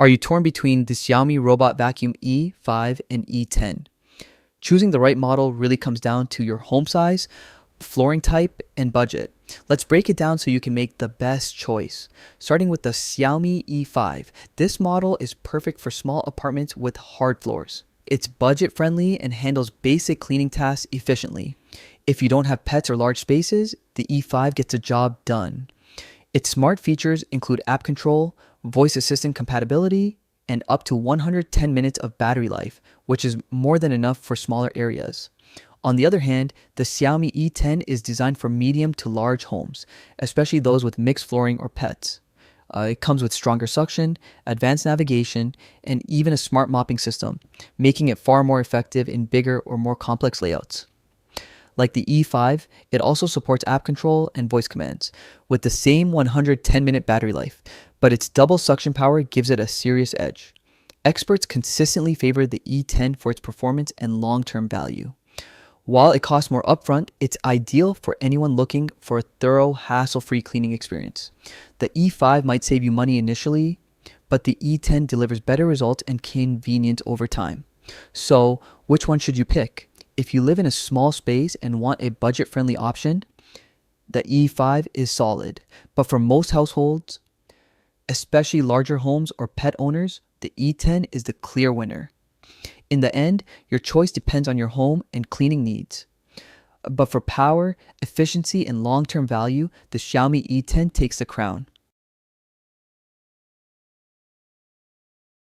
Are you torn between the Xiaomi Robot Vacuum E5 and E10? Choosing the right model really comes down to your home size, flooring type, and budget. Let's break it down so you can make the best choice. Starting with the Xiaomi E5. This model is perfect for small apartments with hard floors. It's budget friendly and handles basic cleaning tasks efficiently. If you don't have pets or large spaces, the E5 gets the job done. Its smart features include app control, voice assistant compatibility, and up to 110 minutes of battery life, which is more than enough for smaller areas. On the other hand, the Xiaomi E10 is designed for medium to large homes, especially those with mixed flooring or pets. It comes with stronger suction, advanced navigation, and even a smart mopping system, making it far more effective in bigger or more complex layouts. Like the E5, it also supports app control and voice commands, with the same 110-minute battery life, but its double suction power gives it a serious edge. Experts consistently favor the E10 for its performance and long-term value. While it costs more upfront, it's ideal for anyone looking for a thorough, hassle-free cleaning experience. The E5 might save you money initially, but the E10 delivers better results and convenience over time. So, which one should you pick? If you live in a small space and want a budget-friendly option, the E5 is solid. But for most households, especially larger homes or pet owners, the E10 is the clear winner. In the end, your choice depends on your home and cleaning needs. But for power, efficiency, and long-term value, the Xiaomi E10 takes the crown.